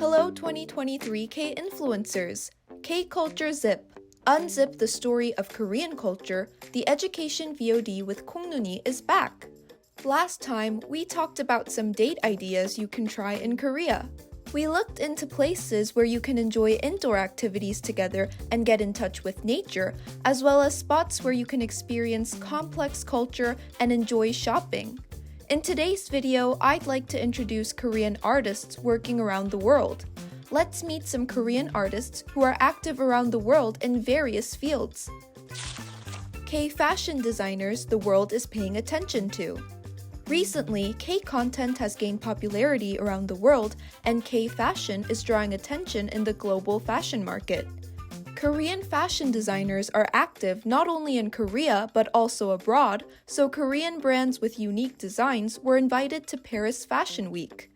Hello 2023 K-influencers! K-culture.zip. Unzip the story of Korean culture, the education VOD with Kongnuni is back. Last time, we talked about some date ideas you can try in Korea. We looked into places where you can enjoy indoor activities together and get in touch with nature, as well as spots where you can experience complex culture and enjoy shopping. In today's video, I'd like to introduce Korean artists working around the world. Let's meet some Korean artists who are active around the world in various fields. K-fashion designers the world is paying attention to. Recently, K-content has gained popularity around the world, and K-fashion is drawing attention in the global fashion market. Korean fashion designers are active not only in Korea but also abroad, so Korean brands with unique designs were invited to Paris Fashion Week.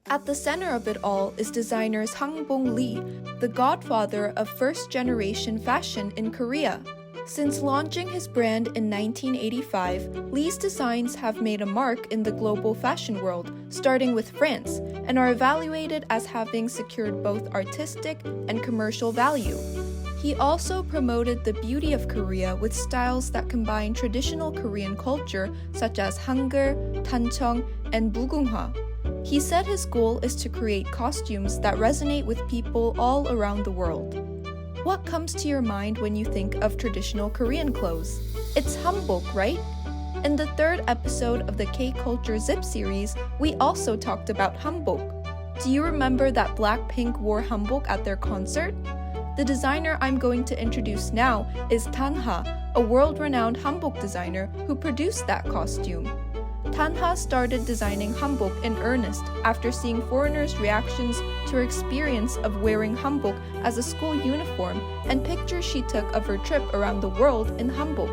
At the center of it all is designer Sang Bong-lee, the godfather of first-generation fashion in Korea. Since launching his brand in 1985, Lee's designs have made a mark in the global fashion world, starting with France, and are evaluated as having secured both artistic and commercial value. He also promoted the beauty of Korea with styles that combine traditional Korean culture such as Hangul, Tancheong, and Mugunghwa. He said his goal is to create costumes that resonate with people all around the world. What comes to your mind when you think of traditional Korean clothes? It's hanbok, right? In the third episode of the K-culture.zip series, we also talked about hanbok. Do you remember that Blackpink wore hanbok at their concert? The designer I'm going to introduce now is Tanha, a world-renowned hanbok designer who produced that costume. Tanha started designing hanbok in earnest after seeing foreigners' reactions to her experience of wearing hanbok as a school uniform and pictures she took of her trip around the world in hanbok.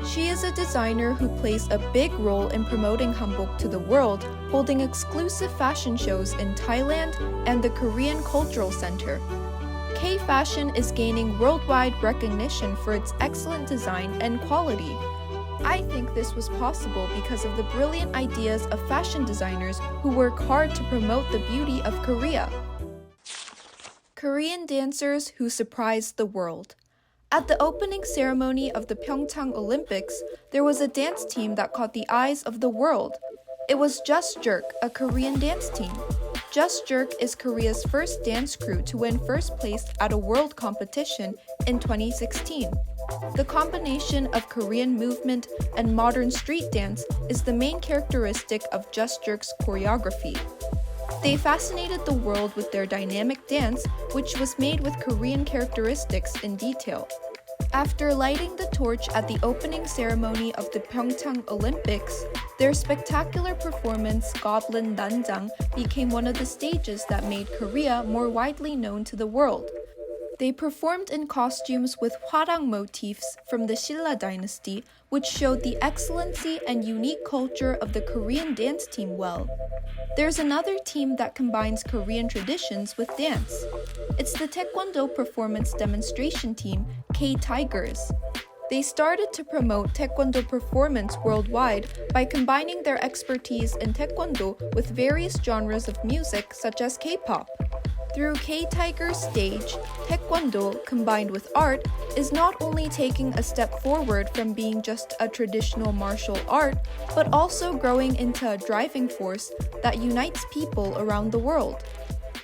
She is a designer who plays a big role in promoting hanbok to the world, holding exclusive fashion shows in Thailand and the Korean Cultural Center. K-fashion is gaining worldwide recognition for its excellent design and quality. I think this was possible because of the brilliant ideas of fashion designers who work hard to promote the beauty of Korea. Korean dancers who surprised the world. At the opening ceremony of the Pyeongchang Olympics, there was a dance team that caught the eyes of the world. It was Just Jerk, a Korean dance team. Just Jerk is Korea's first dance crew to win first place at a world competition in 2016. The combination of Korean movement and modern street dance is the main characteristic of Just Jerk's choreography. They fascinated the world with their dynamic dance, which was made with Korean characteristics in detail. After lighting the torch at the opening ceremony of the Pyeongchang Olympics, their spectacular performance, Goblin Nanjang, became one of the stages that made Korea more widely known to the world. They performed in costumes with hwarang motifs from the Silla dynasty, which showed the excellency and unique culture of the Korean dance team well. There's another team that combines Korean traditions with dance. It's the Taekwondo performance demonstration team, K-Tigers. They started to promote Taekwondo performance worldwide by combining their expertise in Taekwondo with various genres of music such as K-pop. Through K-Tiger's stage, Taekwondo, combined with art, is not only taking a step forward from being just a traditional martial art, but also growing into a driving force that unites people around the world.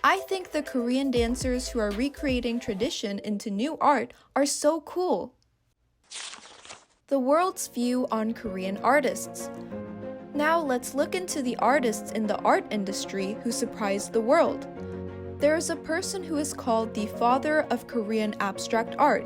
I think the Korean dancers who are recreating tradition into new art are so cool. The world's view on Korean artists. Now let's look into the artists in the art industry who surprised the world. There is a person who is called the father of Korean abstract art.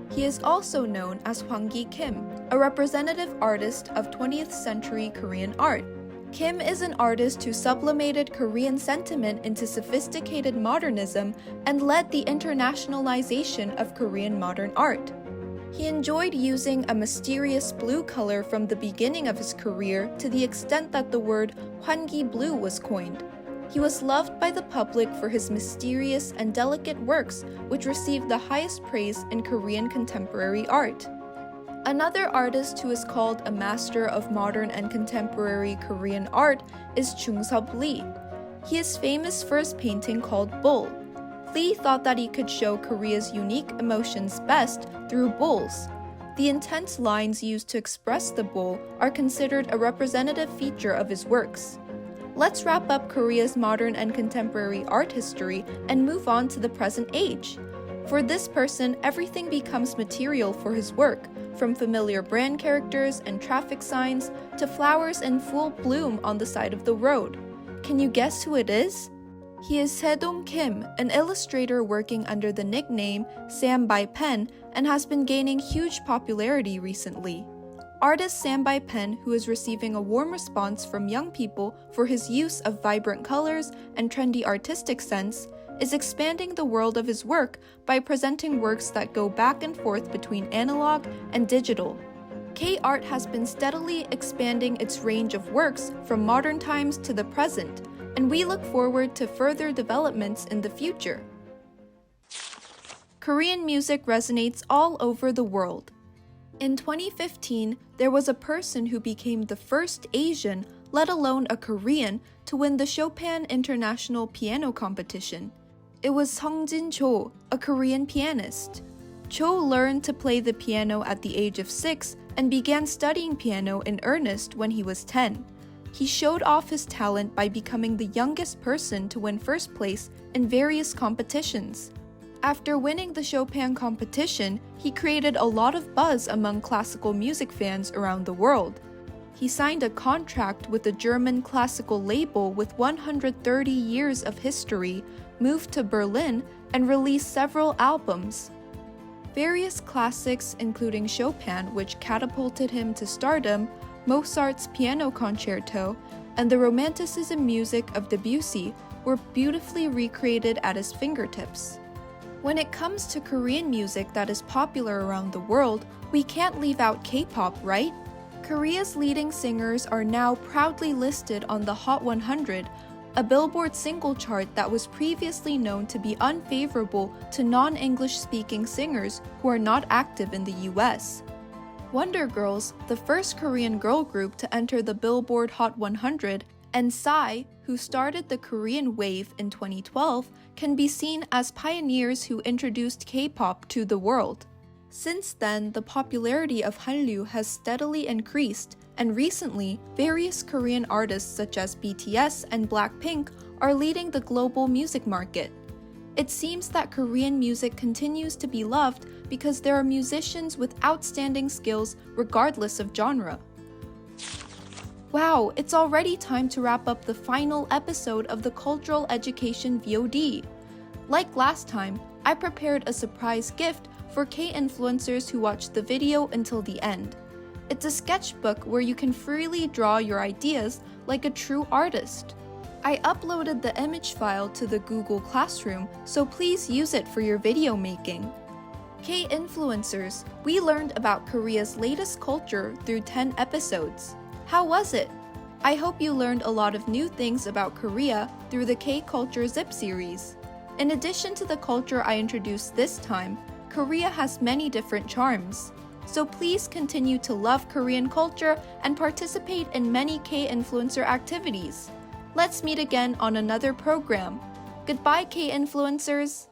He is also known as Hwang Ki-kim, a representative artist of 20th century Korean art. Kim is an artist who sublimated Korean sentiment into sophisticated modernism and led the internationalization of Korean modern art. He enjoyed using a mysterious blue color from the beginning of his career to the extent that the word Hwangi blue was coined. He was loved by the public for his mysterious and delicate works, which received the highest praise in Korean contemporary art. Another artist who is called a master of modern and contemporary Korean art is Jung-sub Lee. He is famous for his painting called Bull, Lee thought that he could show Korea's unique emotions best through bulls. The intense lines used to express the bull are considered a representative feature of his works. Let's wrap up Korea's modern and contemporary art history and move on to the present age. For this person, everything becomes material for his work, from familiar brand characters and traffic signs to flowers in full bloom on the side of the road. Can you guess who it is? He is Se-dong Kim, an illustrator working under the nickname Sam by Pen and has been gaining huge popularity recently. Artist Sam by Pen, who is receiving a warm response from young people for his use of vibrant colors and trendy artistic sense, is expanding the world of his work by presenting works that go back and forth between analog and digital. K-art has been steadily expanding its range of works from modern times to the present, and we look forward to further developments in the future. Korean music resonates all over the world. In 2015, there was a person who became the first Asian, let alone a Korean, to win the Chopin International Piano Competition. It was Sungjin Cho, a Korean pianist. Cho learned to play the piano at the age of 6 and began studying piano in earnest when he was 10. He showed off his talent by becoming the youngest person to win first place in various competitions. After winning the Chopin competition, he created a lot of buzz among classical music fans around the world. He signed a contract with a German classical label with 130 years of history, moved to Berlin, and released several albums. Various classics, including Chopin, which catapulted him to stardom, Mozart's Piano Concerto, and the Romanticism music of Debussy, were beautifully recreated at his fingertips. When it comes to Korean music that is popular around the world, we can't leave out K-pop, right? Korea's leading singers are now proudly listed on the Hot 100, a Billboard single chart that was previously known to be unfavorable to non-English speaking singers who are not active in the US. Wonder Girls, the first Korean girl group to enter the Billboard Hot 100, and Psy, who started the Korean wave in 2012, can be seen as pioneers who introduced K-pop to the world. Since then, the popularity of Hallyu has steadily increased, and recently, various Korean artists such as BTS and Blackpink are leading the global music market. It seems that Korean music continues to be loved because there are musicians with outstanding skills regardless of genre. Wow, it's already time to wrap up the final episode of the Cultural Education VOD. Like last time, I prepared a surprise gift for K-influencers who watch the video until the end. It's a sketchbook where you can freely draw your ideas like a true artist. I uploaded the image file to the Google Classroom, so please use it for your video making. K-influencers, we learned about Korea's latest culture through 10 episodes. How was it? I hope you learned a lot of new things about Korea through the K-culture.zip series. In addition to the culture I introduced this time, Korea has many different charms. So please continue to love Korean culture and participate in many K-influencer activities. Let's meet again on another program. Goodbye, K-influencers!